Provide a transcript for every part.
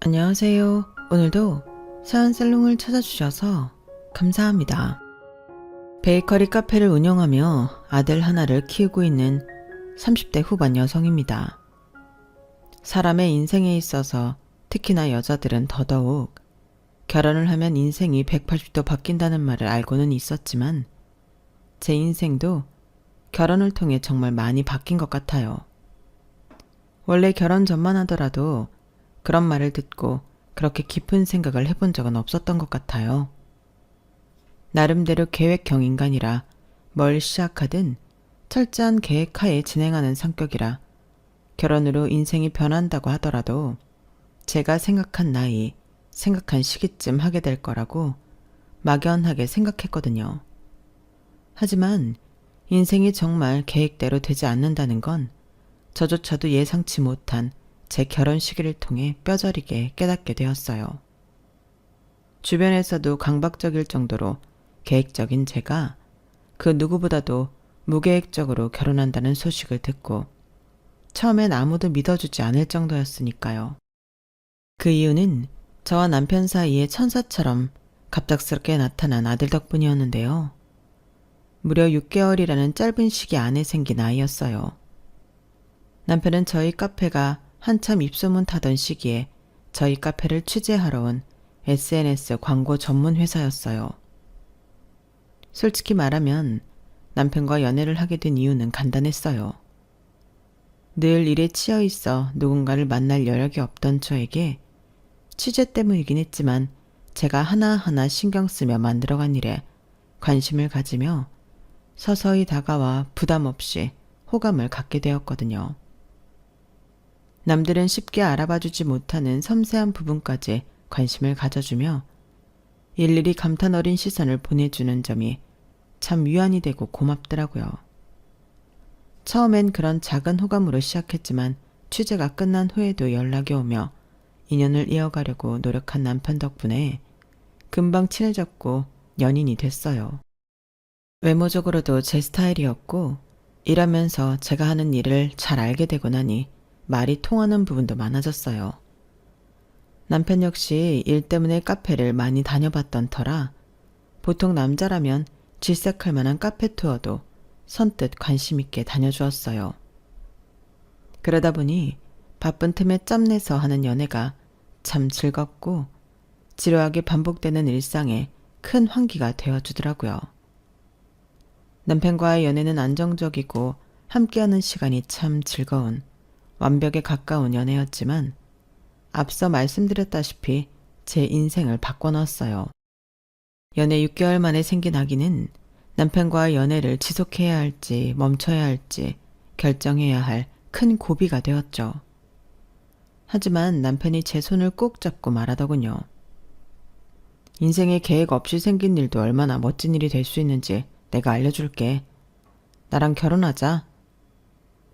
안녕하세요. 오늘도 사연살롱을 찾아주셔서 감사합니다. 베이커리 카페를 운영하며 아들 하나를 키우고 있는 30대 후반 여성입니다. 사람의 인생에 있어서 특히나 여자들은 더더욱 결혼을 하면 인생이 180도 바뀐다는 말을 알고는 있었지만 제 인생도 결혼을 통해 정말 많이 바뀐 것 같아요. 원래 결혼 전만 하더라도 그런 말을 듣고 그렇게 깊은 생각을 해본 적은 없었던 것 같아요. 나름대로 계획형 인간이라 뭘 시작하든 철저한 계획하에 진행하는 성격이라 결혼으로 인생이 변한다고 하더라도 제가 생각한 나이, 생각한 시기쯤 하게 될 거라고 막연하게 생각했거든요. 하지만 인생이 정말 계획대로 되지 않는다는 건 저조차도 예상치 못한 제 결혼 시기를 통해 뼈저리게 깨닫게 되었어요. 주변에서도 강박적일 정도로 계획적인 제가 그 누구보다도 무계획적으로 결혼한다는 소식을 듣고 처음엔 아무도 믿어주지 않을 정도였으니까요. 그 이유는 저와 남편 사이에 천사처럼 갑작스럽게 나타난 아들 덕분이었는데요. 무려 6개월이라는 짧은 시기 안에 생긴 아이였어요. 남편은 저희 카페가 한참 입소문 타던 시기에 저희 카페를 취재하러 온 SNS 광고 전문 회사였어요. 솔직히 말하면 남편과 연애를 하게 된 이유는 간단했어요. 늘 일에 치여 있어 누군가를 만날 여력이 없던 저에게 취재 때문이긴 했지만 제가 하나하나 신경 쓰며 만들어간 일에 관심을 가지며 서서히 다가와 부담 없이 호감을 갖게 되었거든요. 남들은 쉽게 알아봐주지 못하는 섬세한 부분까지 관심을 가져주며 일일이 감탄 어린 시선을 보내주는 점이 참 위안이 되고 고맙더라고요. 처음엔 그런 작은 호감으로 시작했지만 취재가 끝난 후에도 연락이 오며 인연을 이어가려고 노력한 남편 덕분에 금방 친해졌고 연인이 됐어요. 외모적으로도 제 스타일이었고 일하면서 제가 하는 일을 잘 알게 되고 나니 말이 통하는 부분도 많아졌어요. 남편 역시 일 때문에 카페를 많이 다녀봤던 터라 보통 남자라면 질색할 만한 카페 투어도 선뜻 관심 있게 다녀주었어요. 그러다 보니 바쁜 틈에 짬내서 하는 연애가 참 즐겁고 지루하게 반복되는 일상에 큰 환기가 되어주더라고요. 남편과의 연애는 안정적이고 함께하는 시간이 참 즐거운 완벽에 가까운 연애였지만 앞서 말씀드렸다시피 제 인생을 바꿔놨어요. 연애 6개월 만에 생긴 아기는 남편과의 연애를 지속해야 할지 멈춰야 할지 결정해야 할 큰 고비가 되었죠. 하지만 남편이 제 손을 꼭 잡고 말하더군요. 인생에 계획 없이 생긴 일도 얼마나 멋진 일이 될 수 있는지 내가 알려줄게. 나랑 결혼하자.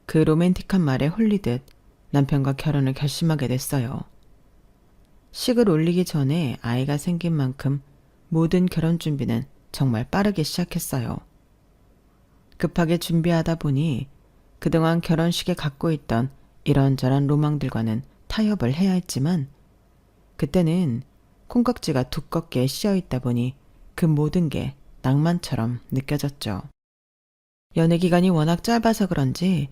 그 로맨틱한 말에 홀리듯 남편과 결혼을 결심하게 됐어요. 식을 올리기 전에 아이가 생긴 만큼 모든 결혼 준비는 정말 빠르게 시작했어요. 급하게 준비하다 보니 그동안 결혼식에 갖고 있던 이런저런 로망들과는 타협을 해야 했지만 그때는 콩깍지가 두껍게 씌어 있다 보니 그 모든 게 낭만처럼 느껴졌죠. 연애 기간이 워낙 짧아서 그런지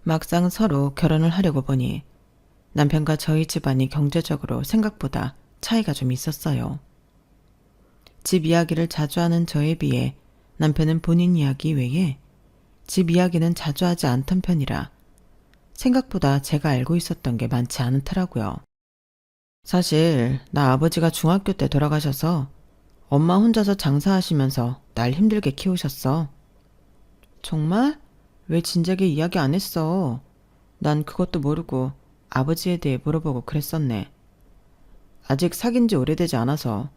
막상 서로 결혼을 하려고 보니 남편과 저희 집안이 경제적으로 생각보다 차이가 좀 있었어요. 집 이야기를 자주 하는 저에 비해 남편은 본인 이야기 외에 집 이야기는 자주 하지 않던 편이라 생각보다 제가 알고 있었던 게 많지 않더라고요. 사실 나 아버지가 중학교 때 돌아가셔서 엄마 혼자서 장사하시면서 날 힘들게 키우셨어. 정말? 왜 진작에 이야기 안 했어? 난 그것도 모르고 아버지에 대해 물어보고 그랬었네. 아직 사귄 지 오래되지 않아서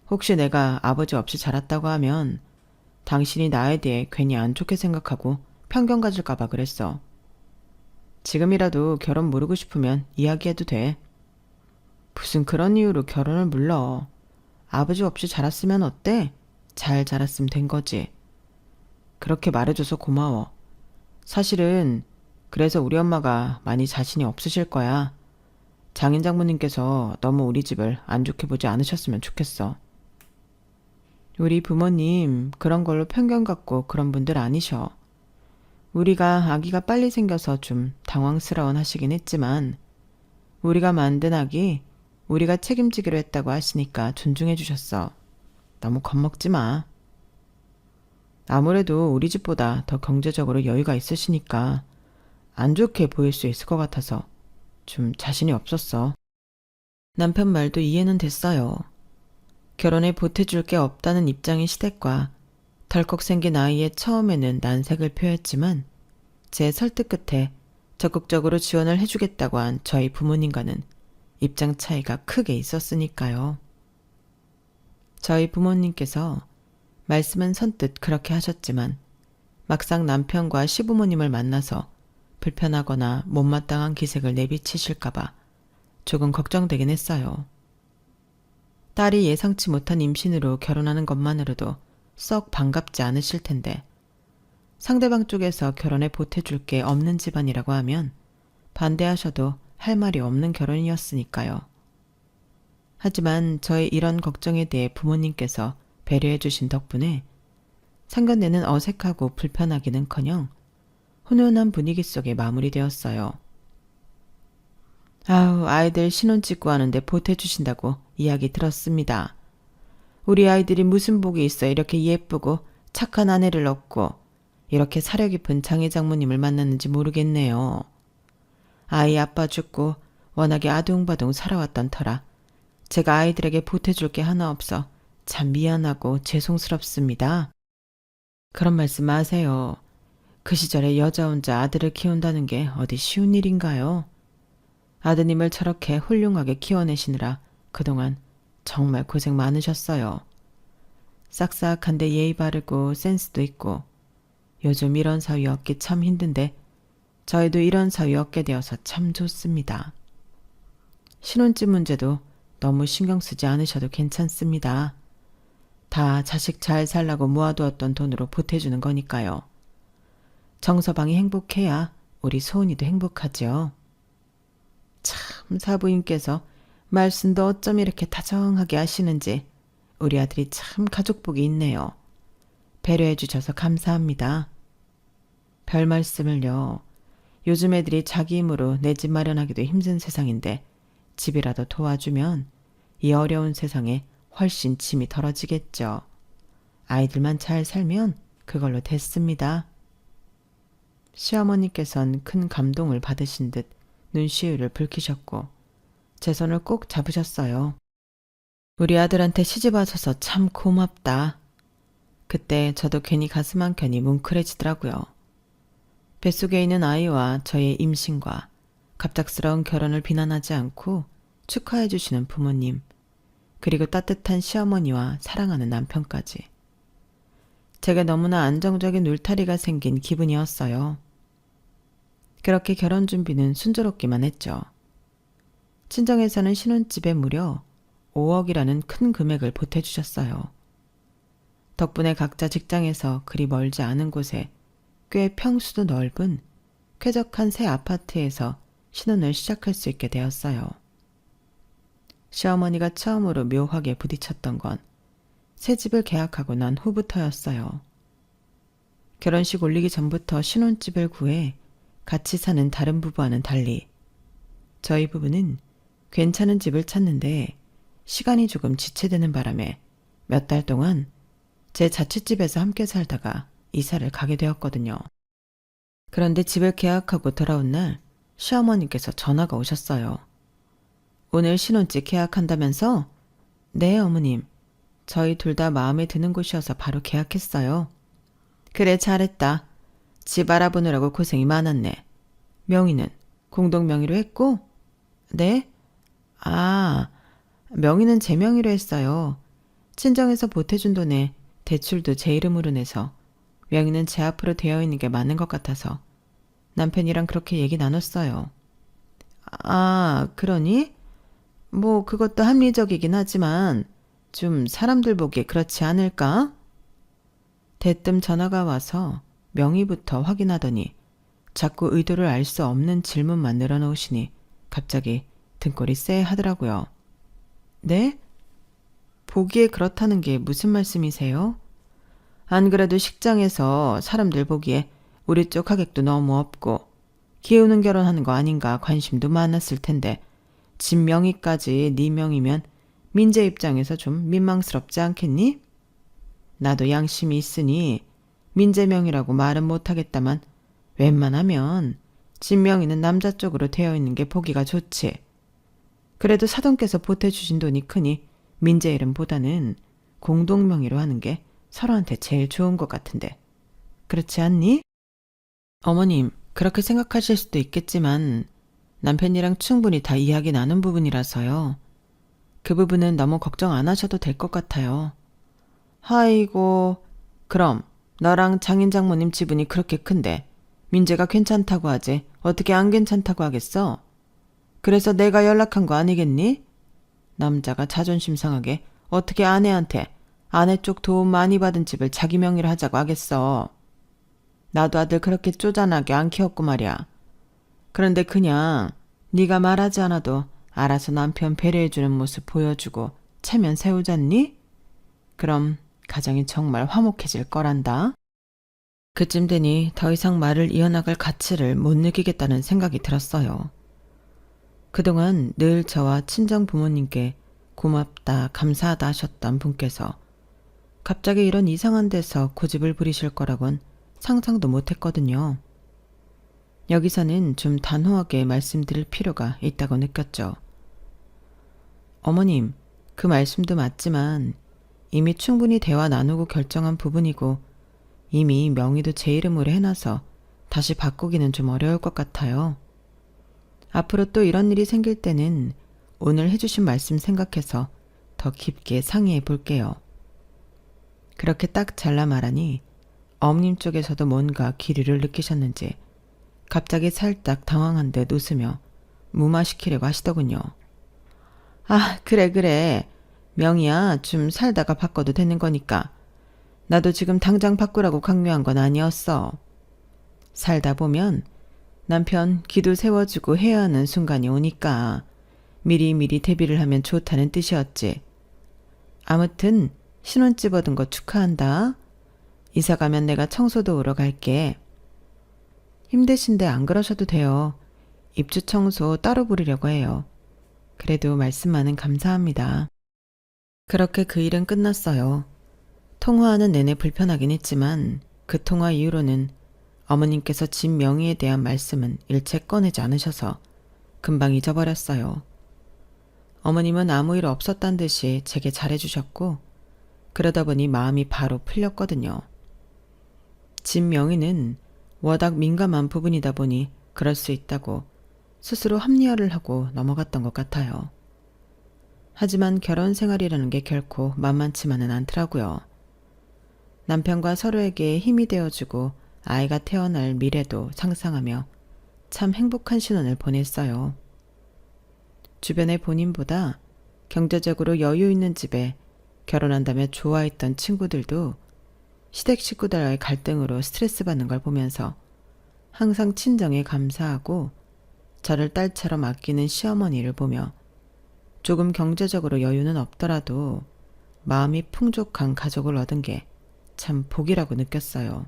혹시 내가 아버지 없이 자랐다고 하면 당신이 나에 대해 괜히 안 좋게 생각하고 편견 가질까봐 그랬어. 지금이라도 결혼 모르고 싶으면 이야기해도 돼. 무슨 그런 이유로 결혼을 물러. 아버지 없이 자랐으면 어때? 잘 자랐으면 된 거지. 그렇게 말해줘서 고마워. 사실은 그래서 우리 엄마가 많이 자신이 없으실 거야. 장인 장모님께서 너무 우리 집을 안 좋게 보지 않으셨으면 좋겠어. 우리 부모님 그런 걸로 편견 갖고 그런 분들 아니셔. 우리가 아기가 빨리 생겨서 좀 당황스러운 하시긴 했지만 우리가 만든 아기 우리가 책임지기로 했다고 하시니까 존중해 주셨어. 너무 겁먹지 마. 아무래도 우리 집보다 더 경제적으로 여유가 있으시니까 안 좋게 보일 수 있을 것 같아서 좀 자신이 없었어. 남편 말도 이해는 됐어요. 결혼에 보태줄 게 없다는 입장인 시댁과 덜컥 생긴 아이의 처음에는 난색을 표했지만 제 설득 끝에 적극적으로 지원을 해주겠다고 한 저희 부모님과는 입장 차이가 크게 있었으니까요. 저희 부모님께서 말씀은 선뜻 그렇게 하셨지만 막상 남편과 시부모님을 만나서 불편하거나 못마땅한 기색을 내비치실까봐 조금 걱정되긴 했어요. 딸이 예상치 못한 임신으로 결혼하는 것만으로도 썩 반갑지 않으실 텐데 상대방 쪽에서 결혼에 보태줄 게 없는 집안이라고 하면 반대하셔도 할 말이 없는 결혼이었으니까요. 하지만 저의 이런 걱정에 대해 부모님께서 배려해 주신 덕분에 상견례는 어색하고 불편하기는커녕 훈훈한 분위기 속에 마무리되었어요. 아우, 아이들 신혼 찍고 하는데 보태주신다고 이야기 들었습니다. 우리 아이들이 무슨 복이 있어 이렇게 예쁘고 착한 아내를 얻고 이렇게 사려 깊은 장애 장모님을 만났는지 모르겠네요. 아이 아빠 죽고 워낙에 아둥바둥 살아왔던 터라 제가 아이들에게 보태줄 게 하나 없어 참 미안하고 죄송스럽습니다. 그런 말씀 마세요. 그 시절에 여자 혼자 아들을 키운다는 게 어디 쉬운 일인가요? 아드님을 저렇게 훌륭하게 키워내시느라 그동안 정말 고생 많으셨어요. 싹싹한데 예의 바르고 센스도 있고 요즘 이런 사위 얻기 참 힘든데 저희도 이런 사위 얻게 되어서 참 좋습니다. 신혼집 문제도 너무 신경 쓰지 않으셔도 괜찮습니다. 다 자식 잘 살라고 모아두었던 돈으로 보태주는 거니까요. 정서방이 행복해야 우리 소은이도 행복하죠. 참 사부인께서 말씀도 어쩜 이렇게 다정하게 하시는지 우리 아들이 참 가족복이 있네요. 배려해 주셔서 감사합니다. 별 말씀을요. 요즘 애들이 자기 힘으로 내 집 마련하기도 힘든 세상인데 집이라도 도와주면 이 어려운 세상에 훨씬 짐이 덜어지겠죠. 아이들만 잘 살면 그걸로 됐습니다. 시어머니께선 큰 감동을 받으신 듯 눈시울을 붉히셨고 제 손을 꼭 잡으셨어요. 우리 아들한테 시집 와서서 참 고맙다. 그때 저도 괜히 가슴 한켠이 뭉클해지더라고요. 뱃속에 있는 아이와 저의 임신과 갑작스러운 결혼을 비난하지 않고 축하해 주시는 부모님, 그리고 따뜻한 시어머니와 사랑하는 남편까지. 제게 너무나 안정적인 울타리가 생긴 기분이었어요. 그렇게 결혼 준비는 순조롭기만 했죠. 친정에서는 신혼집에 무려 5억이라는 큰 금액을 보태주셨어요. 덕분에 각자 직장에서 그리 멀지 않은 곳에 꽤 평수도 넓은 쾌적한 새 아파트에서 신혼을 시작할 수 있게 되었어요. 시어머니가 처음으로 묘하게 부딪혔던 건 새 집을 계약하고 난 후부터였어요. 결혼식 올리기 전부터 신혼집을 구해 같이 사는 다른 부부와는 달리 저희 부부는 괜찮은 집을 찾는데 시간이 조금 지체되는 바람에 몇 달 동안 제 자취집에서 함께 살다가 이사를 가게 되었거든요. 그런데 집을 계약하고 돌아온 날 시어머니께서 전화가 오셨어요. 오늘 신혼집 계약한다면서? 네, 어머님. 저희 둘 다 마음에 드는 곳이어서 바로 계약했어요. 그래, 잘했다. 집 알아보느라고 고생이 많았네. 명의는 공동 명의로 했고? 네? 아, 명의는 제 명의로 했어요. 친정에서 보태준 돈에 대출도 제 이름으로 내서 명의는 제 앞으로 되어 있는 게 맞는 것 같아서 남편이랑 그렇게 얘기 나눴어요. 아, 그러니? 뭐 그것도 합리적이긴 하지만 좀 사람들 보기에 그렇지 않을까? 대뜸 전화가 와서 명의부터 확인하더니 자꾸 의도를 알 수 없는 질문만 늘어놓으시니 갑자기 등골이 쎄하더라고요. 네? 보기에 그렇다는 게 무슨 말씀이세요? 안 그래도 식장에서 사람들 보기에 우리 쪽 하객도 너무 없고 기우는 결혼하는 거 아닌가 관심도 많았을 텐데 집 명의까지 네 명이면 민재 입장에서 좀 민망스럽지 않겠니? 나도 양심이 있으니 민재 명이라고 말은 못하겠다만 웬만하면 집 명의는 남자 쪽으로 되어 있는 게 보기가 좋지. 그래도 사돈께서 보태주신 돈이 크니 민재 이름보다는 공동 명의로 하는 게 서로한테 제일 좋은 것 같은데. 그렇지 않니? 어머님, 그렇게 생각하실 수도 있겠지만 남편이랑 충분히 다 이야기 나눈 부분이라서요. 그 부분은 너무 걱정 안 하셔도 될 것 같아요. 아이고, 그럼 너랑 장인 장모님 지분이 그렇게 큰데 민재가 괜찮다고 하지 어떻게 안 괜찮다고 하겠어? 그래서 내가 연락한 거 아니겠니? 남자가 자존심 상하게 어떻게 아내한테 아내 쪽 도움 많이 받은 집을 자기 명의로 하자고 하겠어. 나도 아들 그렇게 쪼잔하게 안 키웠고 말이야. 그런데 그냥 네가 말하지 않아도 알아서 남편 배려해주는 모습 보여주고 체면 세우잖니? 그럼 가정이 정말 화목해질 거란다. 그쯤 되니 더 이상 말을 이어나갈 가치를 못 느끼겠다는 생각이 들었어요. 그동안 늘 저와 친정 부모님께 고맙다, 감사하다 하셨던 분께서 갑자기 이런 이상한 데서 고집을 부리실 거라곤 상상도 못했거든요. 여기서는 좀 단호하게 말씀드릴 필요가 있다고 느꼈죠. 어머님, 그 말씀도 맞지만 이미 충분히 대화 나누고 결정한 부분이고 이미 명의도 제 이름으로 해놔서 다시 바꾸기는 좀 어려울 것 같아요. 앞으로 또 이런 일이 생길 때는 오늘 해주신 말씀 생각해서 더 깊게 상의해 볼게요. 그렇게 딱 잘라 말하니 어머님 쪽에서도 뭔가 기류를 느끼셨는지 갑자기 살짝 당황한 듯 웃으며 무마시키려고 하시더군요. 아, 그래. 명의야, 좀 살다가 바꿔도 되는 거니까. 나도 지금 당장 바꾸라고 강요한 건 아니었어. 살다 보면 남편 기도 세워주고 해야 하는 순간이 오니까 미리미리 대비를 하면 좋다는 뜻이었지. 아무튼 신혼집 얻은 거 축하한다. 이사 가면 내가 청소 도우러 갈게. 힘드신데 안 그러셔도 돼요. 입주 청소 따로 부르려고 해요. 그래도 말씀만은 감사합니다. 그렇게 그 일은 끝났어요. 통화하는 내내 불편하긴 했지만 그 통화 이후로는 어머님께서 집 명의에 대한 말씀은 일체 꺼내지 않으셔서 금방 잊어버렸어요. 어머님은 아무 일 없었단 듯이 제게 잘해주셨고 그러다 보니 마음이 바로 풀렸거든요. 집 명의는 워낙 민감한 부분이다 보니 그럴 수 있다고 스스로 합리화를 하고 넘어갔던 것 같아요. 하지만 결혼 생활이라는 게 결코 만만치만은 않더라고요. 남편과 서로에게 힘이 되어주고 아이가 태어날 미래도 상상하며 참 행복한 신혼을 보냈어요. 주변의 본인보다 경제적으로 여유 있는 집에 결혼한다며 좋아했던 친구들도 시댁 식구들과의 갈등으로 스트레스 받는 걸 보면서 항상 친정에 감사하고 저를 딸처럼 아끼는 시어머니를 보며 조금 경제적으로 여유는 없더라도 마음이 풍족한 가족을 얻은 게 참 복이라고 느꼈어요.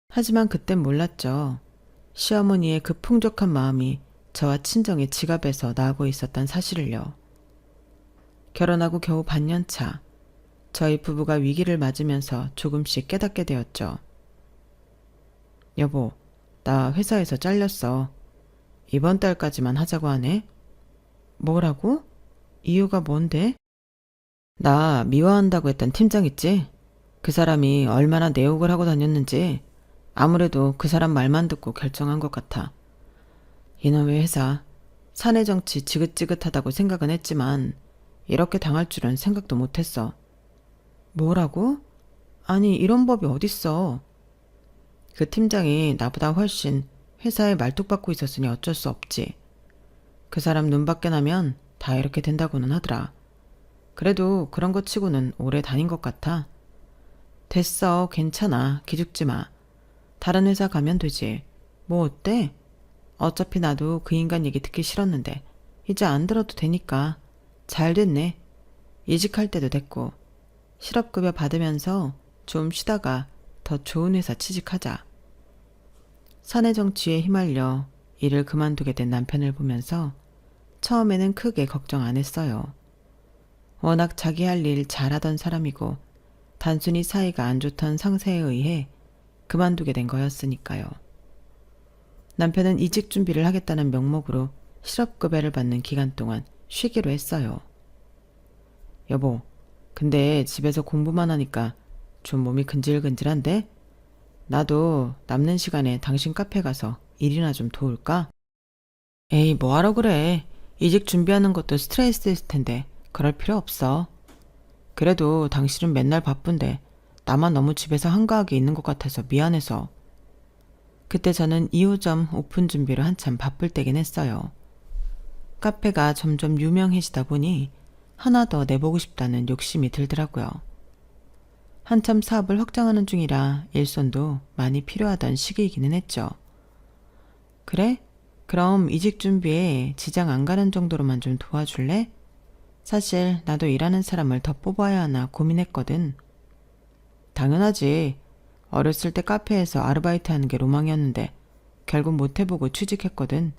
하지만 그땐 몰랐죠. 시어머니의 그 풍족한 마음이 저와 친정의 지갑에서 나오고 있었던 사실을요. 결혼하고 겨우 반년 차, 저희 부부가 위기를 맞으면서 조금씩 깨닫게 되었죠. 여보, 나 회사에서 잘렸어. 이번 달까지만 하자고 하네. 뭐라고? 이유가 뭔데? 나 미워한다고 했던 팀장 있지? 그 사람이 얼마나 내 욕을 하고 다녔는지 아무래도 그 사람 말만 듣고 결정한 것 같아. 이놈의 회사, 사내 정치 지긋지긋하다고 생각은 했지만 이렇게 당할 줄은 생각도 못했어. 뭐라고? 아니, 이런 법이 어딨어. 그 팀장이 나보다 훨씬 회사에 말뚝박고 있었으니 어쩔 수 없지. 그 사람 눈 밖에 나면 다 이렇게 된다고는 하더라. 그래도 그런 것 치고는 오래 다닌 것 같아. 됐어, 괜찮아, 기죽지 마. 다른 회사 가면 되지. 뭐 어때? 어차피 나도 그 인간 얘기 듣기 싫었는데 이제 안 들어도 되니까. 잘 됐네. 이직할 때도 됐고. 실업급여 받으면서 좀 쉬다가 더 좋은 회사 취직하자. 사내 정치에 휘말려 일을 그만두게 된 남편을 보면서 처음에는 크게 걱정 안 했어요. 워낙 자기 할 일 잘하던 사람이고 단순히 사이가 안 좋던 상사에 의해 그만두게 된 거였으니까요. 남편은 이직 준비를 하겠다는 명목으로 실업급여를 받는 기간 동안 쉬기로 했어요. 여보, 근데 집에서 공부만 하니까 좀 몸이 근질근질한데? 나도 남는 시간에 당신 카페 가서 일이나 좀 도울까? 에이, 뭐하러 그래. 이직 준비하는 것도 스트레스일 텐데 그럴 필요 없어. 그래도 당신은 맨날 바쁜데 나만 너무 집에서 한가하게 있는 것 같아서 미안해서. 그때 저는 2호점 오픈 준비로 한참 바쁠 때긴 했어요. 카페가 점점 유명해지다 보니 하나 더 내보고 싶다는 욕심이 들더라고요. 한참 사업을 확장하는 중이라 일손도 많이 필요하던 시기이기는 했죠. 그래? 그럼 이직 준비에 지장 안 가는 정도로만 좀 도와줄래? 사실 나도 일하는 사람을 더 뽑아야 하나 고민했거든. 당연하지. 어렸을 때 카페에서 아르바이트 하는 게 로망이었는데 결국 못 해보고 취직했거든.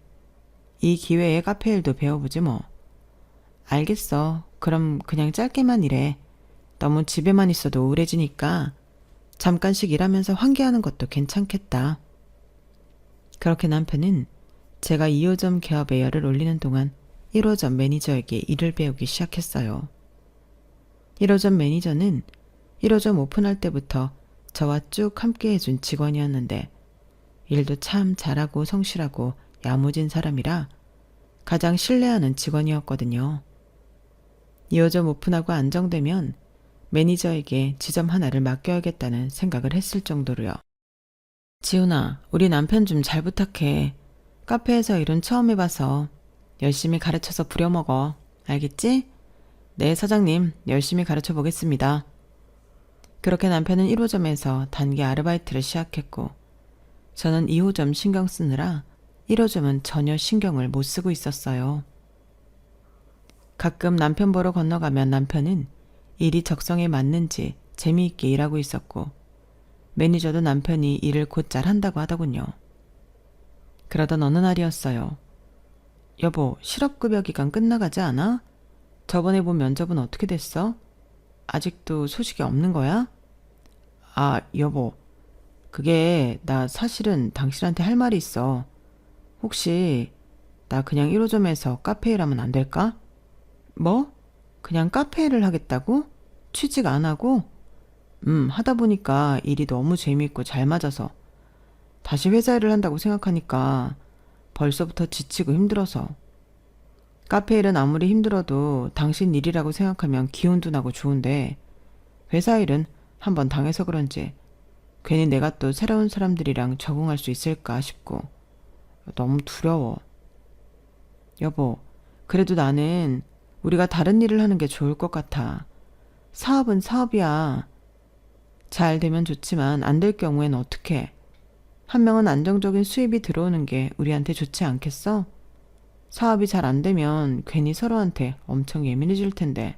이 기회에 카페 일도 배워보지 뭐. 알겠어. 그럼 그냥 짧게만 일해. 너무 집에만 있어도 우울해지니까 잠깐씩 일하면서 환기하는 것도 괜찮겠다. 그렇게 남편은 제가 2호점 개업에 열을 올리는 동안 1호점 매니저에게 일을 배우기 시작했어요. 1호점 매니저는 1호점 오픈할 때부터 저와 쭉 함께 해준 직원이었는데 일도 참 잘하고 성실하고 야무진 사람이라 가장 신뢰하는 직원이었거든요. 2호점 오픈하고 안정되면 매니저에게 지점 하나를 맡겨야겠다는 생각을 했을 정도로요. 지훈아, 우리 남편 좀 잘 부탁해. 카페에서 일은 처음 해봐서 열심히 가르쳐서 부려먹어. 알겠지? 네, 사장님. 열심히 가르쳐 보겠습니다. 그렇게 남편은 1호점에서 단기 아르바이트를 시작했고 저는 2호점 신경 쓰느라 1호점은 전혀 신경을 못 쓰고 있었어요. 가끔 남편 보러 건너가면 남편은 일이 적성에 맞는지 재미있게 일하고 있었고 매니저도 남편이 일을 곧잘 한다고 하더군요. 그러던 어느 날이었어요. 여보, 실업급여 기간 끝나가지 않아? 저번에 본 면접은 어떻게 됐어? 아직도 소식이 없는 거야? 아, 여보. 그게 나 사실은 당신한테 할 말이 있어. 혹시 나 그냥 1호점에서 카페 일하면 안 될까? 뭐? 그냥 카페 일을 하겠다고? 취직 안 하고? 하다 보니까 일이 너무 재미있고 잘 맞아서 다시 회사 일을 한다고 생각하니까 벌써부터 지치고 힘들어서. 카페 일은 아무리 힘들어도 당신 일이라고 생각하면 기운도 나고 좋은데 회사 일은 한번 당해서 그런지 괜히 내가 또 새로운 사람들이랑 적응할 수 있을까 싶고 너무 두려워. 여보, 그래도 나는 우리가 다른 일을 하는 게 좋을 것 같아. 사업은 사업이야. 잘 되면 좋지만 안 될 경우엔 어떡해? 한 명은 안정적인 수입이 들어오는 게 우리한테 좋지 않겠어? 사업이 잘 안 되면 괜히 서로한테 엄청 예민해질 텐데.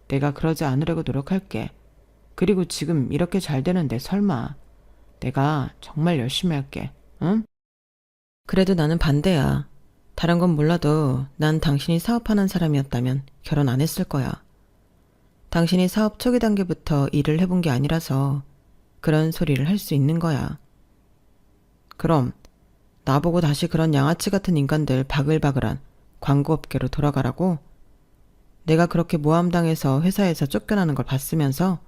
내가 그러지 않으려고 노력할게. 그리고 지금 이렇게 잘 되는데 설마. 내가 정말 열심히 할게. 응? 그래도 나는 반대야. 다른 건 몰라도 난 당신이 사업하는 사람이었다면 결혼 안 했을 거야. 당신이 사업 초기 단계부터 일을 해본 게 아니라서 그런 소리를 할 수 있는 거야. 그럼 나보고 다시 그런 양아치 같은 인간들 바글바글한 광고업계로 돌아가라고? 내가 그렇게 모함당해서 회사에서 쫓겨나는 걸 봤으면서?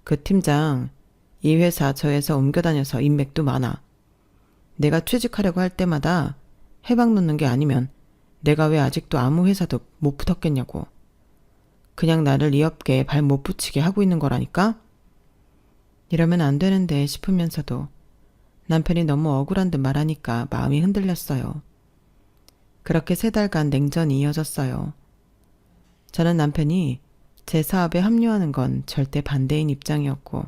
그 팀장, 이 회사 저 회사 옮겨 다녀서 인맥도 많아. 내가 취직하려고 할 때마다 해방 놓는 게 아니면 내가 왜 아직도 아무 회사도 못 붙었겠냐고. 그냥 나를 이 업계에 발 못 붙이게 하고 있는 거라니까? 이러면 안 되는데 싶으면서도 남편이 너무 억울한 듯 말하니까 마음이 흔들렸어요. 그렇게 3달간 냉전이 이어졌어요. 저는 남편이 제 사업에 합류하는 건 절대 반대인 입장이었고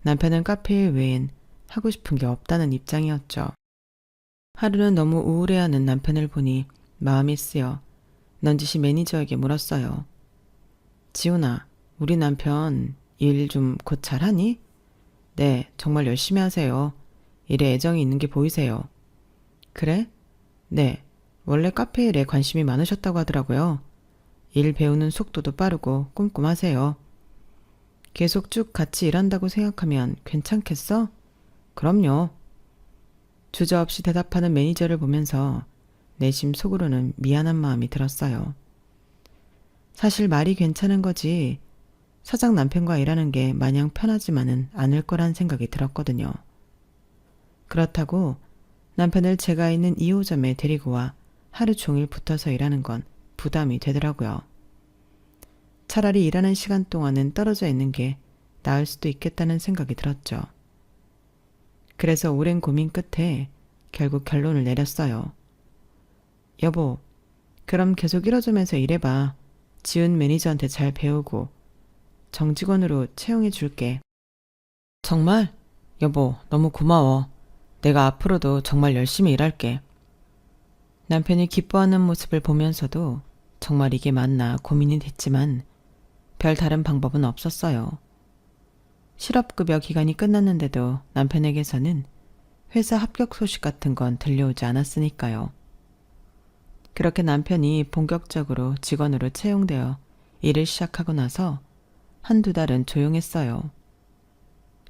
남편은 카페 일 외엔 하고 싶은 게 없다는 입장이었죠. 하루는 너무 우울해하는 남편을 보니 마음이 쓰여 넌지시 매니저에게 물었어요. 지훈아, 우리 남편 일 좀 곧 잘하니? 네, 정말 열심히 하세요. 일에 애정이 있는 게 보이세요. 그래? 네, 원래 카페 일에 관심이 많으셨다고 하더라고요. 일 배우는 속도도 빠르고 꼼꼼하세요. 계속 쭉 같이 일한다고 생각하면 괜찮겠어? 그럼요. 주저없이 대답하는 매니저를 보면서 내심 속으로는 미안한 마음이 들었어요. 사실 말이 괜찮은 거지 사장 남편과 일하는 게 마냥 편하지만은 않을 거란 생각이 들었거든요. 그렇다고 남편을 제가 있는 2호점에 데리고 와 하루 종일 붙어서 일하는 건 부담이 되더라고요. 차라리 일하는 시간 동안은 떨어져 있는 게 나을 수도 있겠다는 생각이 들었죠. 그래서 오랜 고민 끝에 결국 결론을 내렸어요. 여보, 그럼 계속 1호점에서 일해봐. 지훈 매니저한테 잘 배우고 정직원으로 채용해 줄게. 정말? 여보, 너무 고마워. 내가 앞으로도 정말 열심히 일할게. 남편이 기뻐하는 모습을 보면서도 정말 이게 맞나 고민이 됐지만 별 다른 방법은 없었어요. 실업급여 기간이 끝났는데도 남편에게서는 회사 합격 소식 같은 건 들려오지 않았으니까요. 그렇게 남편이 본격적으로 직원으로 채용되어 일을 시작하고 나서 한두 달은 조용했어요.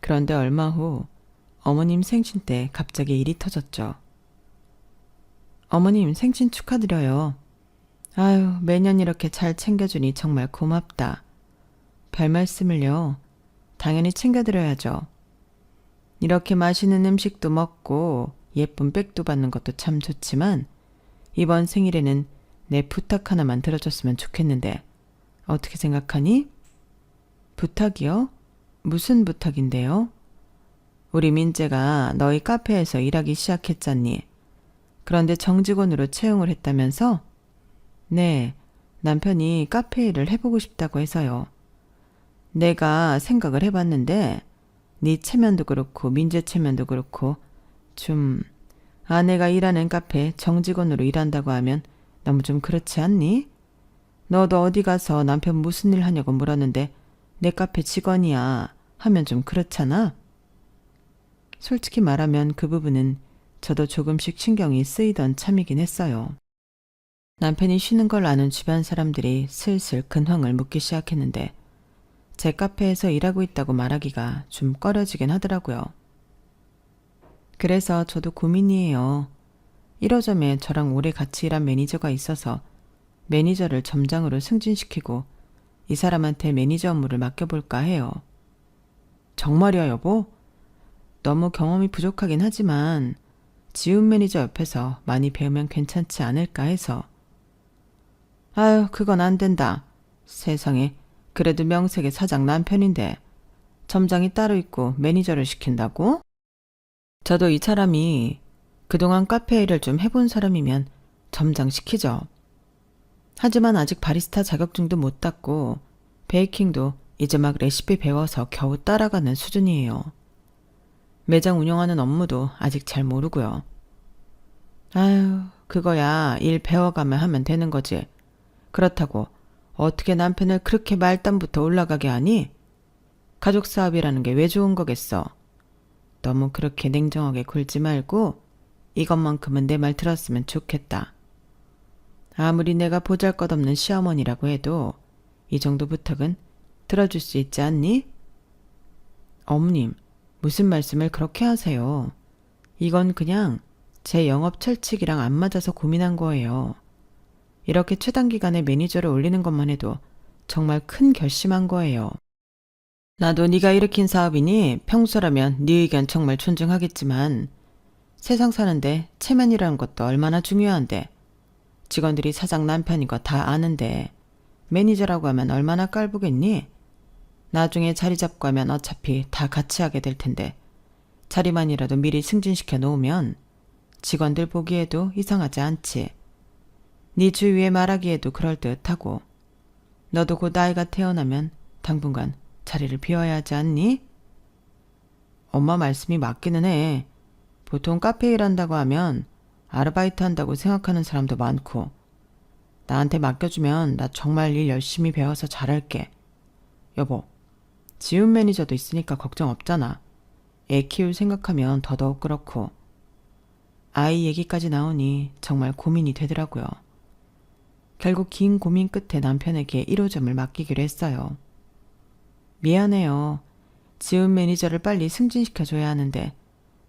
그런데 얼마 후 어머님 생신 때 갑자기 일이 터졌죠. 어머님 생신 축하드려요. 아유, 매년 이렇게 잘 챙겨주니 정말 고맙다. 별 말씀을요. 당연히 챙겨드려야죠. 이렇게 맛있는 음식도 먹고 예쁜 백도 받는 것도 참 좋지만 이번 생일에는 내 부탁 하나만 들어줬으면 좋겠는데 어떻게 생각하니? 부탁이요? 무슨 부탁인데요? 우리 민재가 너희 카페에서 일하기 시작했잖니. 그런데 정직원으로 채용을 했다면서? 네, 남편이 카페 일을 해보고 싶다고 해서요. 내가 생각을 해봤는데 네 체면도 그렇고 민재 체면도 그렇고 좀 아내가 일하는 카페 정직원으로 일한다고 하면 너무 좀 그렇지 않니? 너도 어디 가서 남편 무슨 일 하냐고 물었는데 내 카페 직원이야 하면 좀 그렇잖아? 솔직히 말하면 그 부분은 저도 조금씩 신경이 쓰이던 참이긴 했어요. 남편이 쉬는 걸 아는 주변 사람들이 슬슬 근황을 묻기 시작했는데 제 카페에서 일하고 있다고 말하기가 좀 꺼려지긴 하더라고요. 그래서 저도 고민이에요. 1호점에 저랑 오래 같이 일한 매니저가 있어서 매니저를 점장으로 승진시키고 이 사람한테 매니저 업무를 맡겨볼까 해요. 정말이야, 여보? 너무 경험이 부족하긴 하지만 지훈 매니저 옆에서 많이 배우면 괜찮지 않을까 해서. 아유, 그건 안 된다. 세상에, 그래도 명색의 사장 남편인데 점장이 따로 있고 매니저를 시킨다고? 저도 이 사람이 그동안 카페 일을 좀 해본 사람이면 점장 시키죠. 하지만 아직 바리스타 자격증도 못 땄고 베이킹도 이제 막 레시피 배워서 겨우 따라가는 수준이에요. 매장 운영하는 업무도 아직 잘 모르고요. 아유, 그거야 일 배워가면 하면 되는 거지. 그렇다고 어떻게 남편을 그렇게 말단부터 올라가게 하니? 가족 사업이라는 게 왜 좋은 거겠어? 너무 그렇게 냉정하게 굴지 말고 이것만큼은 내 말 들었으면 좋겠다. 아무리 내가 보잘것없는 시어머니라고 해도 이 정도 부탁은 들어줄 수 있지 않니? 어머님, 무슨 말씀을 그렇게 하세요? 이건 그냥 제 영업 철칙이랑 안 맞아서 고민한 거예요. 이렇게 최단기간에 매니저를 올리는 것만 해도 정말 큰 결심한 거예요. 나도 네가 일으킨 사업이니 평소라면 네 의견 정말 존중하겠지만 세상 사는데 체면이라는 것도 얼마나 중요한데 직원들이 사장 남편인 거 다 아는데 매니저라고 하면 얼마나 깔보겠니? 나중에 자리 잡고 하면 어차피 다 같이 하게 될 텐데 자리만이라도 미리 승진시켜 놓으면 직원들 보기에도 이상하지 않지. 네 주위에 말하기에도 그럴듯하고 너도 곧 아이가 태어나면 당분간 자리를 비워야 하지 않니? 엄마 말씀이 맞기는 해. 보통 카페 일한다고 하면 아르바이트 한다고 생각하는 사람도 많고 나한테 맡겨주면 나 정말 일 열심히 배워서 잘할게. 여보, 지훈 매니저도 있으니까 걱정 없잖아. 애 키울 생각하면 더더욱 그렇고. 아이 얘기까지 나오니 정말 고민이 되더라고요. 결국 긴 고민 끝에 남편에게 1호점을 맡기기로 했어요. 미안해요. 지훈 매니저를 빨리 승진시켜줘야 하는데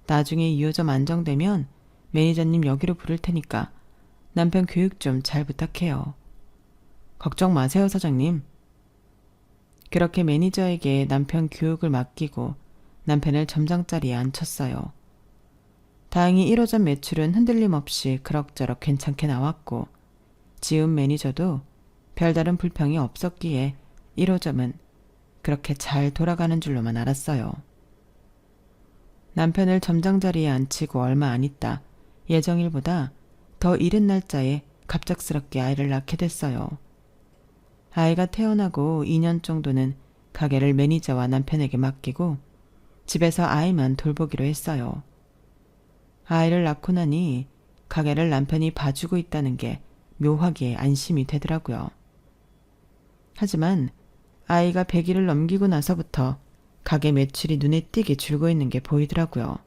나중에 2호점 안정되면 매니저님 여기로 부를 테니까 남편 교육 좀 잘 부탁해요. 걱정 마세요, 사장님. 그렇게 매니저에게 남편 교육을 맡기고 남편을 점장자리에 앉혔어요. 다행히 1호점 매출은 흔들림 없이 그럭저럭 괜찮게 나왔고 지훈 매니저도 별다른 불평이 없었기에 1호점은 그렇게 잘 돌아가는 줄로만 알았어요. 남편을 점장 자리에 앉히고 얼마 안 있다 예정일보다 더 이른 날짜에 갑작스럽게 아이를 낳게 됐어요. 아이가 태어나고 2년 정도는 가게를 매니저와 남편에게 맡기고 집에서 아이만 돌보기로 했어요. 아이를 낳고 나니 가게를 남편이 봐주고 있다는 게 묘하게 안심이 되더라고요. 하지만 아이가 100일을 넘기고 나서부터 가게 매출이 눈에 띄게 줄고 있는 게 보이더라고요.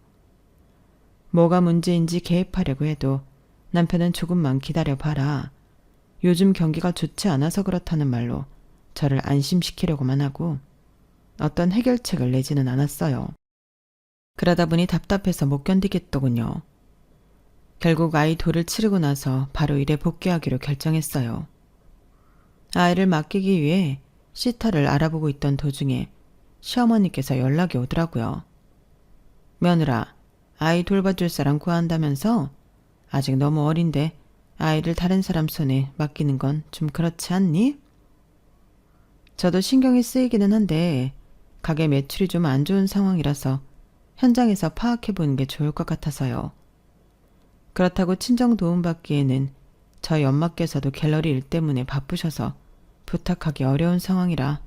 뭐가 문제인지 개입하려고 해도 남편은 조금만 기다려봐라. 요즘 경기가 좋지 않아서 그렇다는 말로 저를 안심시키려고만 하고 어떤 해결책을 내지는 않았어요. 그러다 보니 답답해서 못 견디겠더군요. 결국 아이 돌을 치르고 나서 바로 일에 복귀하기로 결정했어요. 아이를 맡기기 위해 시터를 알아보고 있던 도중에 시어머니께서 연락이 오더라고요. 며느라, 아이 돌봐줄 사람 구한다면서? 아직 너무 어린데 아이를 다른 사람 손에 맡기는 건 좀 그렇지 않니? 저도 신경이 쓰이기는 한데 가게 매출이 좀 안 좋은 상황이라서 현장에서 파악해보는 게 좋을 것 같아서요. 그렇다고 친정 도움받기에는 저희 엄마께서도 갤러리 일 때문에 바쁘셔서 부탁하기 어려운 상황이라.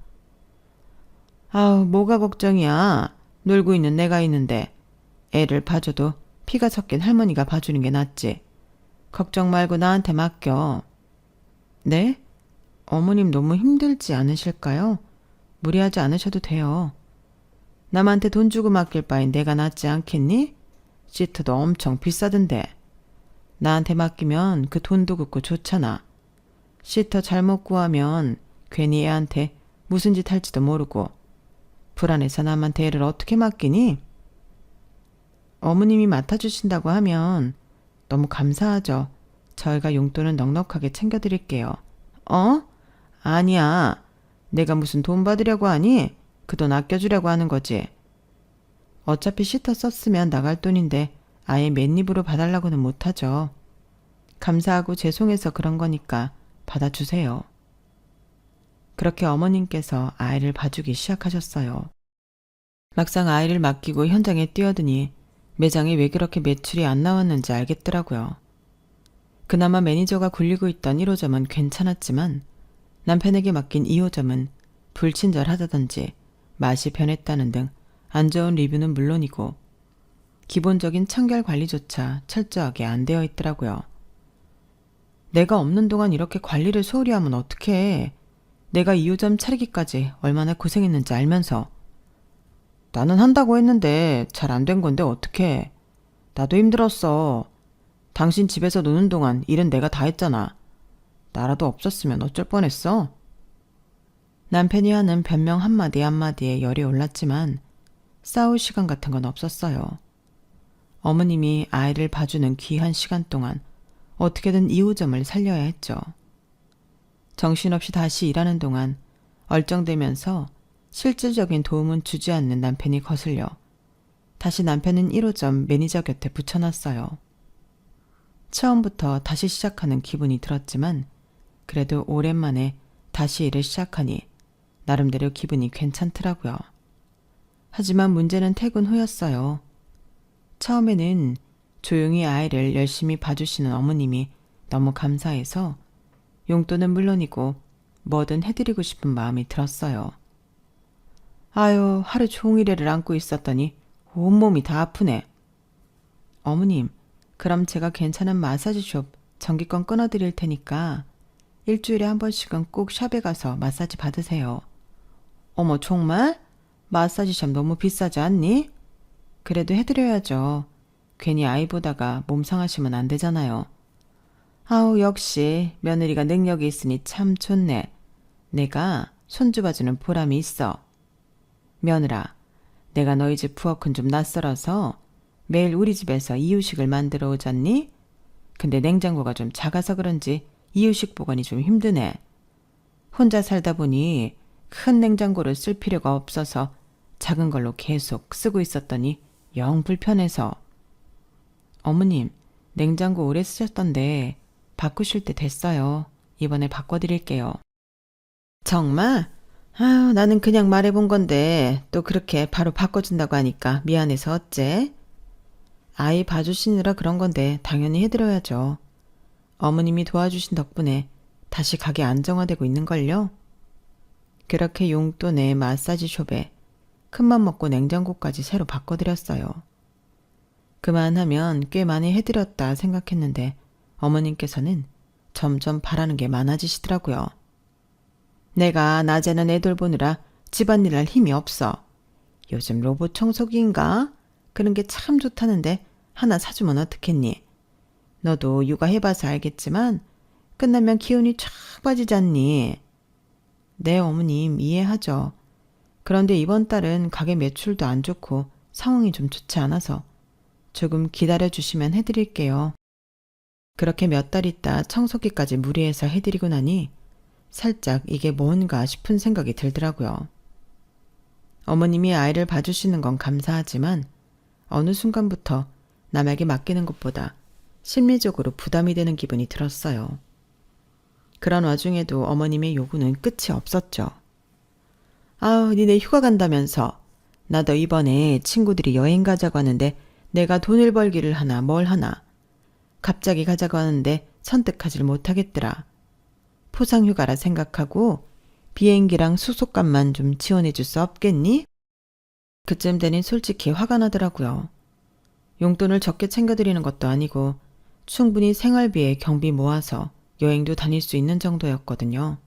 아우, 뭐가 걱정이야. 놀고 있는 내가 있는데 애를 봐줘도 피가 섞인 할머니가 봐주는 게 낫지. 걱정 말고 나한테 맡겨. 네? 어머님 너무 힘들지 않으실까요? 무리하지 않으셔도 돼요. 남한테 돈 주고 맡길 바엔 내가 낫지 않겠니? 시트도 엄청 비싸던데. 나한테 맡기면 그 돈도 긋고 좋잖아. 시터 잘못 구하면 괜히 애한테 무슨 짓 할지도 모르고 불안해서 남한테 애를 어떻게 맡기니? 어머님이 맡아주신다고 하면 너무 감사하죠. 저희가 용돈은 넉넉하게 챙겨드릴게요. 어? 아니야. 내가 무슨 돈 받으려고 하니? 그 돈 아껴주려고 하는 거지. 어차피 시터 썼으면 나갈 돈인데 아예 맨입으로 봐달라고는 못하죠. 감사하고 죄송해서 그런 거니까 받아주세요. 그렇게 어머님께서 아이를 봐주기 시작하셨어요. 막상 아이를 맡기고 현장에 뛰어드니 매장에 왜 그렇게 매출이 안 나왔는지 알겠더라고요. 그나마 매니저가 굴리고 있던 1호점은 괜찮았지만 남편에게 맡긴 2호점은 불친절하다든지 맛이 변했다는 등 안 좋은 리뷰는 물론이고 기본적인 청결 관리조차 철저하게 안 되어 있더라고요. 내가 없는 동안 이렇게 관리를 소홀히 하면 어떡해. 내가 2호점 차리기까지 얼마나 고생했는지 알면서. 나는 한다고 했는데 잘 안 된 건데 어떡해. 나도 힘들었어. 당신 집에서 노는 동안 일은 내가 다 했잖아. 나라도 없었으면 어쩔 뻔했어. 남편이 하는 변명 한마디 한마디에 열이 올랐지만 싸울 시간 같은 건 없었어요. 어머님이 아이를 봐주는 귀한 시간 동안 어떻게든 2호점을 살려야 했죠. 정신없이 다시 일하는 동안 얼쩡대면서 실질적인 도움은 주지 않는 남편이 거슬려 다시 남편은 1호점 매니저 곁에 붙여놨어요. 처음부터 다시 시작하는 기분이 들었지만 그래도 오랜만에 다시 일을 시작하니 나름대로 기분이 괜찮더라고요. 하지만 문제는 퇴근 후였어요. 처음에는 조용히 아이를 열심히 봐주시는 어머님이 너무 감사해서 용돈은 물론이고 뭐든 해드리고 싶은 마음이 들었어요. 아유, 하루 종일 애를 안고 있었더니 온몸이 다 아프네. 어머님, 그럼 제가 괜찮은 마사지숍 전기권 끊어드릴 테니까 일주일에 한 번씩은 꼭 샵에 가서 마사지 받으세요. 어머, 정말? 마사지샵 너무 비싸지 않니? 그래도 해드려야죠. 괜히 아이 보다가 몸 상하시면 안 되잖아요. 아우, 역시 며느리가 능력이 있으니 참 좋네. 내가 손주 봐주는 보람이 있어. 며느라, 내가 너희 집 부엌은 좀 낯설어서 매일 우리 집에서 이유식을 만들어 오잖니? 근데 냉장고가 좀 작아서 그런지 이유식 보관이 좀 힘드네. 혼자 살다 보니 큰 냉장고를 쓸 필요가 없어서 작은 걸로 계속 쓰고 있었더니 영 불편해서. 어머님, 냉장고 오래 쓰셨던데 바꾸실 때 됐어요. 이번에 바꿔드릴게요. 정말? 아유, 나는 그냥 말해본 건데 또 그렇게 바로 바꿔준다고 하니까 미안해서 어째? 아이 봐주시느라 그런 건데 당연히 해드려야죠. 어머님이 도와주신 덕분에 다시 가게 안정화되고 있는걸요? 그렇게 용돈에 마사지숍에 큰맘 먹고 냉장고까지 새로 바꿔드렸어요. 그만하면 꽤 많이 해드렸다 생각했는데 어머님께서는 점점 바라는 게 많아지시더라고요. 내가 낮에는 애들 보느라 집안일 할 힘이 없어. 요즘 로봇 청소기인가? 그런 게 참 좋다는데 하나 사주면 어떻겠니? 너도 육아해봐서 알겠지만 끝나면 기운이 쫙 빠지잖니. 네, 어머님 이해하죠. 그런데 이번 달은 가게 매출도 안 좋고 상황이 좀 좋지 않아서 조금 기다려주시면 해드릴게요. 그렇게 몇 달 있다 청소기까지 무리해서 해드리고 나니 살짝 이게 뭔가 싶은 생각이 들더라고요. 어머님이 아이를 봐주시는 건 감사하지만 어느 순간부터 남에게 맡기는 것보다 심리적으로 부담이 되는 기분이 들었어요. 그런 와중에도 어머님의 요구는 끝이 없었죠. 아우, 니네 휴가 간다면서. 나도 이번에 친구들이 여행 가자고 하는데 내가 돈을 벌기를 하나 뭘 하나. 갑자기 가자고 하는데 선택하지를 못하겠더라. 포상휴가라 생각하고 비행기랑 수속값만 좀 지원해 줄 수 없겠니? 그쯤 되니 솔직히 화가 나더라고요. 용돈을 적게 챙겨드리는 것도 아니고 충분히 생활비에 경비 모아서 여행도 다닐 수 있는 정도였거든요.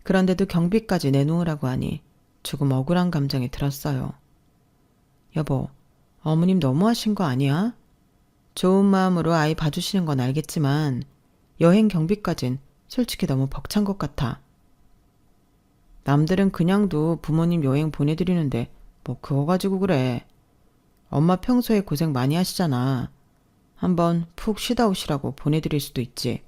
그런데도 경비까지 내놓으라고 하니 조금 억울한 감정이 들었어요. 여보, 어머님 너무하신 거 아니야? 좋은 마음으로 아이 봐주시는 건 알겠지만 여행 경비까진 솔직히 너무 벅찬 것 같아. 남들은 그냥도 부모님 여행 보내드리는데 뭐 그거 가지고 그래. 엄마 평소에 고생 많이 하시잖아. 한번 푹 쉬다 오시라고 보내드릴 수도 있지.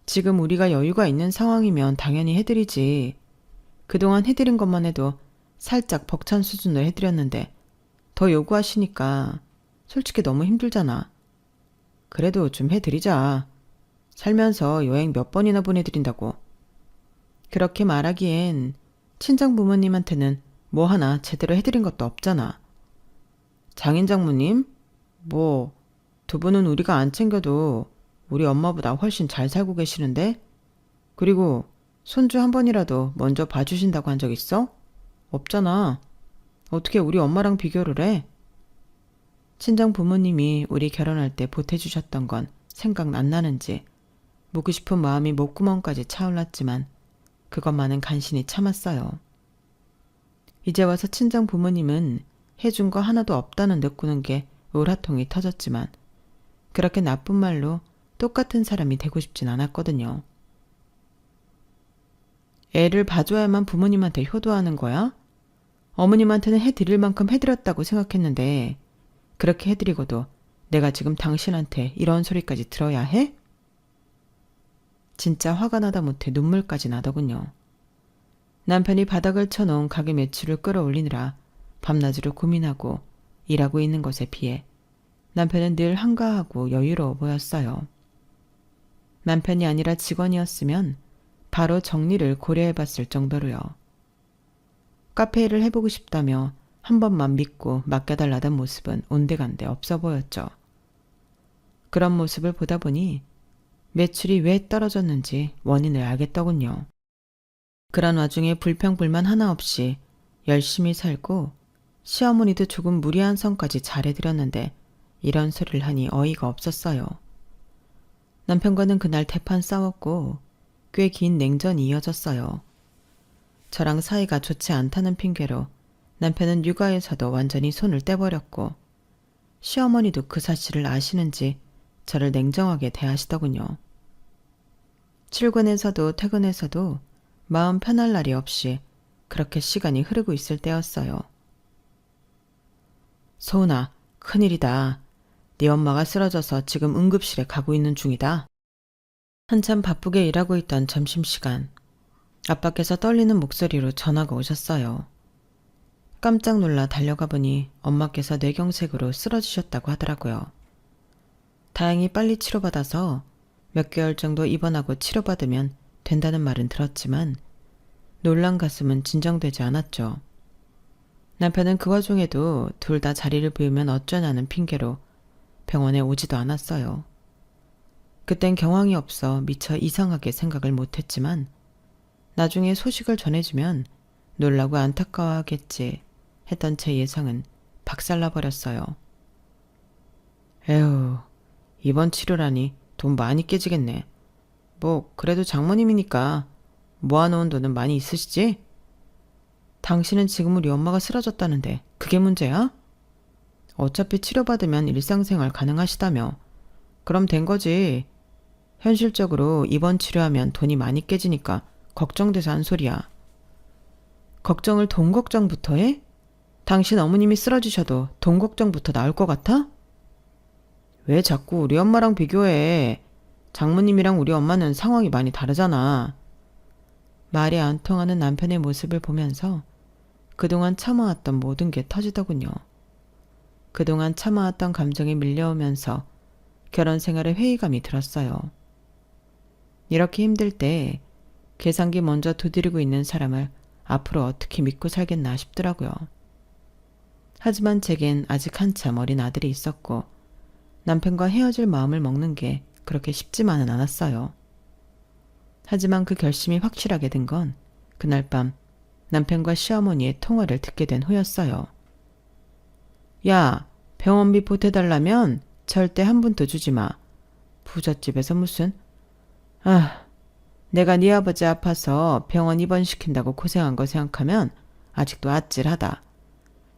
지금 우리가 여유가 있는 상황이면 당연히 해드리지. 그동안 해드린 것만 해도 살짝 벅찬 수준을 해드렸는데 더 요구하시니까 솔직히 너무 힘들잖아. 그래도 좀 해드리자. 살면서 여행 몇 번이나 보내드린다고. 그렇게 말하기엔 친정 부모님한테는 뭐 하나 제대로 해드린 것도 없잖아. 장인 장모님? 뭐 두 분은 우리가 안 챙겨도 우리 엄마보다 훨씬 잘 살고 계시는데? 그리고 손주 한 번이라도 먼저 봐주신다고 한 적 있어? 없잖아. 어떻게 우리 엄마랑 비교를 해? 친정 부모님이 우리 결혼할 때 보태주셨던 건 생각 안 나는지 묻고 싶은 마음이 목구멍까지 차올랐지만 그것만은 간신히 참았어요. 이제 와서 친정 부모님은 해준 거 하나도 없다는 듯 구는 게 울화통이 터졌지만 그렇게 나쁜 말로 똑같은 사람이 되고 싶진 않았거든요. 애를 봐줘야만 부모님한테 효도하는 거야? 어머님한테는 해드릴 만큼 해드렸다고 생각했는데 그렇게 해드리고도 내가 지금 당신한테 이런 소리까지 들어야 해? 진짜 화가 나다 못해 눈물까지 나더군요. 남편이 바닥을 쳐놓은 가게 매출을 끌어올리느라 밤낮으로 고민하고 일하고 있는 것에 비해 남편은 늘 한가하고 여유로워 보였어요. 남편이 아니라 직원이었으면 바로 정리를 고려해봤을 정도로요. 카페 일을 해보고 싶다며 한 번만 믿고 맡겨달라던 모습은 온데간데 없어 보였죠. 그런 모습을 보다 보니 매출이 왜 떨어졌는지 원인을 알겠더군요. 그런 와중에 불평불만 하나 없이 열심히 살고 시어머니도 조금 무리한 성까지 잘해드렸는데 이런 소리를 하니 어이가 없었어요. 남편과는 그날 대판 싸웠고 꽤 긴 냉전이 이어졌어요. 저랑 사이가 좋지 않다는 핑계로 남편은 육아에서도 완전히 손을 떼버렸고 시어머니도 그 사실을 아시는지 저를 냉정하게 대하시더군요. 출근해서도 퇴근해서도 마음 편할 날이 없이 그렇게 시간이 흐르고 있을 때였어요. 소은아, 큰일이다. 네 엄마가 쓰러져서 지금 응급실에 가고 있는 중이다. 한참 바쁘게 일하고 있던 점심시간, 아빠께서 떨리는 목소리로 전화가 오셨어요. 깜짝 놀라 달려가 보니 엄마께서 뇌경색으로 쓰러지셨다고 하더라고요. 다행히 빨리 치료받아서 몇 개월 정도 입원하고 치료받으면 된다는 말은 들었지만 놀란 가슴은 진정되지 않았죠. 남편은 그 와중에도 둘 다 자리를 비우면 어쩌냐는 핑계로 병원에 오지도 않았어요. 그땐 경황이 없어 미처 이상하게 생각을 못했지만 나중에 소식을 전해주면 놀라고 안타까워하겠지 했던 제 예상은 박살나버렸어요. 에휴, 이번 치료라니 돈 많이 깨지겠네. 뭐 그래도 장모님이니까 모아놓은 돈은 많이 있으시지? 당신은 지금 우리 엄마가 쓰러졌다는데 그게 문제야? 어차피 치료받으면 일상생활 가능하시다며. 그럼 된 거지. 현실적으로 입원 치료하면 돈이 많이 깨지니까 걱정돼서 한 소리야. 걱정을 돈 걱정부터 해? 당신 어머님이 쓰러지셔도 돈 걱정부터 나올 것 같아? 왜 자꾸 우리 엄마랑 비교해? 장모님이랑 우리 엄마는 상황이 많이 다르잖아. 말이 안 통하는 남편의 모습을 보면서 그동안 참아왔던 모든 게 터지더군요. 그동안 참아왔던 감정이 밀려오면서 결혼 생활에 회의감이 들었어요. 이렇게 힘들 때 계산기 먼저 두드리고 있는 사람을 앞으로 어떻게 믿고 살겠나 싶더라고요. 하지만 제겐 아직 한참 어린 아들이 있었고 남편과 헤어질 마음을 먹는 게 그렇게 쉽지만은 않았어요. 하지만 그 결심이 확실하게 된 건 그날 밤 남편과 시어머니의 통화를 듣게 된 후였어요. 야, 병원비 보태달라면 절대 한 푼도 주지 마. 부잣집에서 무슨... 내가 네 아버지 아파서 병원 입원시킨다고 고생한 거 생각하면 아직도 아찔하다.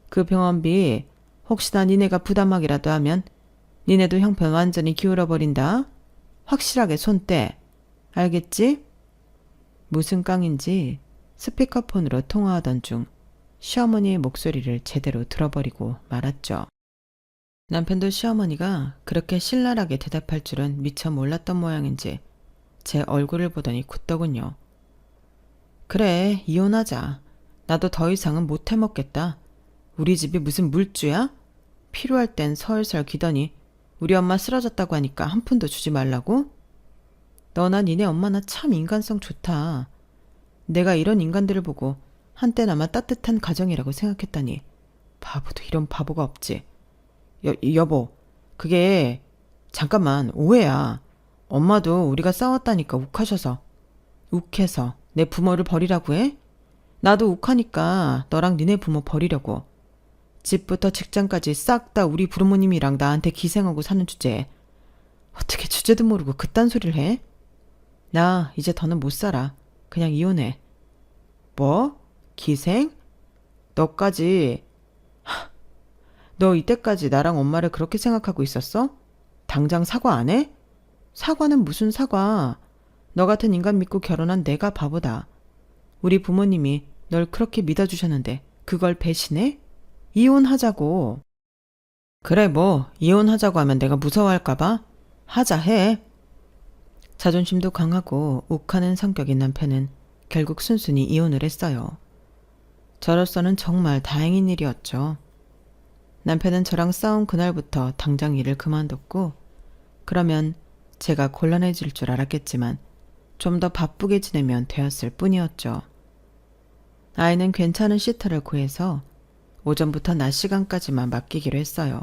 그 병원비 혹시나 니네가 부담하기라도 하면 니네도 형편 완전히 기울어버린다. 확실하게 손 떼. 알겠지? 무슨 깡인지 스피커폰으로 통화하던 중 시어머니의 목소리를 제대로 들어버리고 말았죠. 남편도 시어머니가 그렇게 신랄하게 대답할 줄은 미처 몰랐던 모양인지 제 얼굴을 보더니 굳더군요. 그래, 이혼하자. 나도 더 이상은 못 해먹겠다. 우리 집이 무슨 물주야? 필요할 땐 설설 기더니 우리 엄마 쓰러졌다고 하니까 한 푼도 주지 말라고? 너나 니네 엄마나 참 인간성 좋다. 내가 이런 인간들을 보고 한때나마 따뜻한 가정이라고 생각했다니 바보도 이런 바보가 없지. 여보, 그게 잠깐만 오해야. 엄마도 우리가 싸웠다니까 욱해서 내 부모를 버리라고 해? 나도 욱하니까 너랑 니네 부모 버리려고. 집부터 직장까지 싹 다 우리 부모님이랑 나한테 기생하고 사는 주제에 어떻게 주제도 모르고 그딴 소리를 해? 나 이제 더는 못 살아. 그냥 이혼해. 뭐? 기생? 너까지... 너 이때까지 나랑 엄마를 그렇게 생각하고 있었어? 당장 사과 안 해? 사과는 무슨 사과. 너 같은 인간 믿고 결혼한 내가 바보다. 우리 부모님이 널 그렇게 믿어주셨는데 그걸 배신해? 이혼하자고. 그래 뭐 이혼하자고 하면 내가 무서워할까봐? 하자 해. 자존심도 강하고 욱하는 성격인 남편은 결국 순순히 이혼을 했어요. 저로서는 정말 다행인 일이었죠. 남편은 저랑 싸운 그날부터 당장 일을 그만뒀고 그러면 제가 곤란해질 줄 알았겠지만 좀 더 바쁘게 지내면 되었을 뿐이었죠. 아이는 괜찮은 시터를 구해서 오전부터 낮 시간까지만 맡기기로 했어요.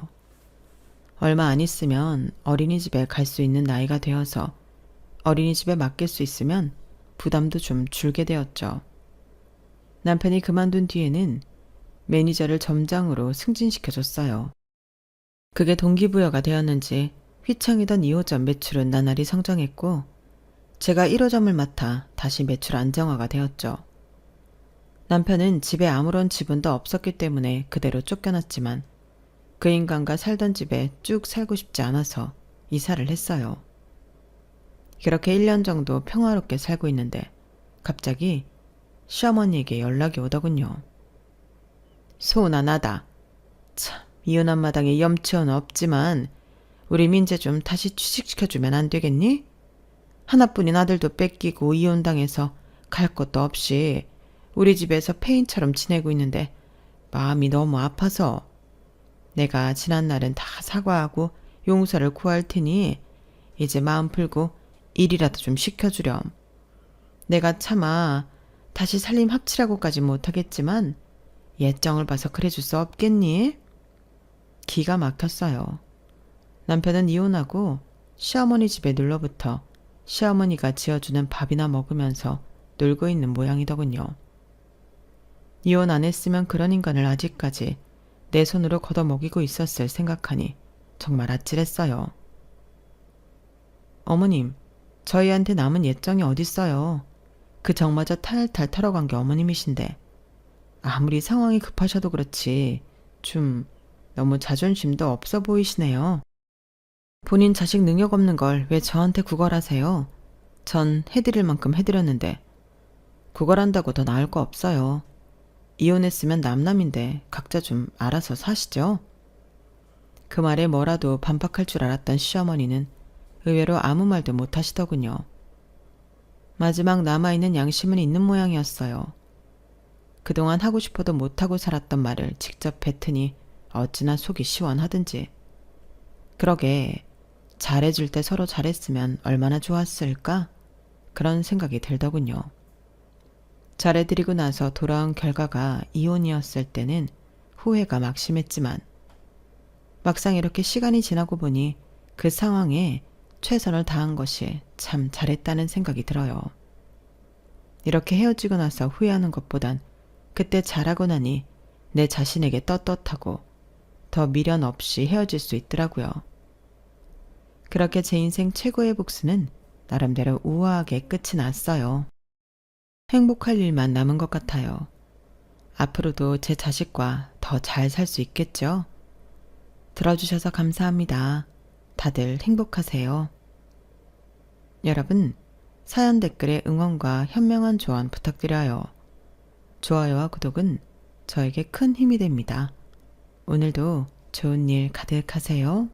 얼마 안 있으면 어린이집에 갈 수 있는 나이가 되어서 어린이집에 맡길 수 있으면 부담도 좀 줄게 되었죠. 남편이 그만둔 뒤에는 매니저를 점장으로 승진시켜줬어요. 그게 동기부여가 되었는지 휘청이던 2호점 매출은 나날이 성장했고 제가 1호점을 맡아 다시 매출 안정화가 되었죠. 남편은 집에 아무런 지분도 없었기 때문에 그대로 쫓겨났지만 그 인간과 살던 집에 쭉 살고 싶지 않아서 이사를 했어요. 그렇게 1년 정도 평화롭게 살고 있는데 갑자기 시어머니에게 연락이 오더군요. 소은아 나다. 참 이혼한 마당에 염치는 없지만 우리 민재 좀 다시 취직시켜주면 안 되겠니? 하나뿐인 아들도 뺏기고 이혼당해서 갈 곳도 없이 우리 집에서 폐인처럼 지내고 있는데 마음이 너무 아파서 내가 지난날은 다 사과하고 용서를 구할 테니 이제 마음 풀고 일이라도 좀 시켜주렴. 내가 차마 다시 살림 합치라고까지 못하겠지만 예정을 봐서 그래줄 수 없겠니? 기가 막혔어요. 남편은 이혼하고 시어머니 집에 눌러붙어 시어머니가 지어주는 밥이나 먹으면서 놀고 있는 모양이더군요. 이혼 안 했으면 그런 인간을 아직까지 내 손으로 걷어먹이고 있었을 생각하니 정말 아찔했어요. 어머님, 저희한테 남은 예정이 어딨어요. 그 정마저 탈탈 털어간 게 어머님이신데 아무리 상황이 급하셔도 그렇지 좀 너무 자존심도 없어 보이시네요. 본인 자식 능력 없는 걸 왜 저한테 구걸하세요? 전 해드릴 만큼 해드렸는데 구걸한다고 더 나을 거 없어요. 이혼했으면 남남인데 각자 좀 알아서 사시죠. 그 말에 뭐라도 반박할 줄 알았던 시어머니는 의외로 아무 말도 못 하시더군요. 마지막 남아있는 양심은 있는 모양이었어요. 그동안 하고 싶어도 못하고 살았던 말을 직접 뱉으니 어찌나 속이 시원하든지. 그러게 잘해줄 때 서로 잘했으면 얼마나 좋았을까? 그런 생각이 들더군요. 잘해드리고 나서 돌아온 결과가 이혼이었을 때는 후회가 막심했지만 막상 이렇게 시간이 지나고 보니 그 상황에 최선을 다한 것이 참 잘했다는 생각이 들어요. 이렇게 헤어지고 나서 후회하는 것보단 그때 잘하고 나니 내 자신에게 떳떳하고 더 미련 없이 헤어질 수 있더라고요. 그렇게 제 인생 최고의 복수는 나름대로 우아하게 끝이 났어요. 행복할 일만 남은 것 같아요. 앞으로도 제 자식과 더 잘 살 수 있겠죠? 들어주셔서 감사합니다. 다들 행복하세요. 여러분, 사연 댓글에 응원과 현명한 조언 부탁드려요. 좋아요와 구독은 저에게 큰 힘이 됩니다. 오늘도 좋은 일 가득하세요.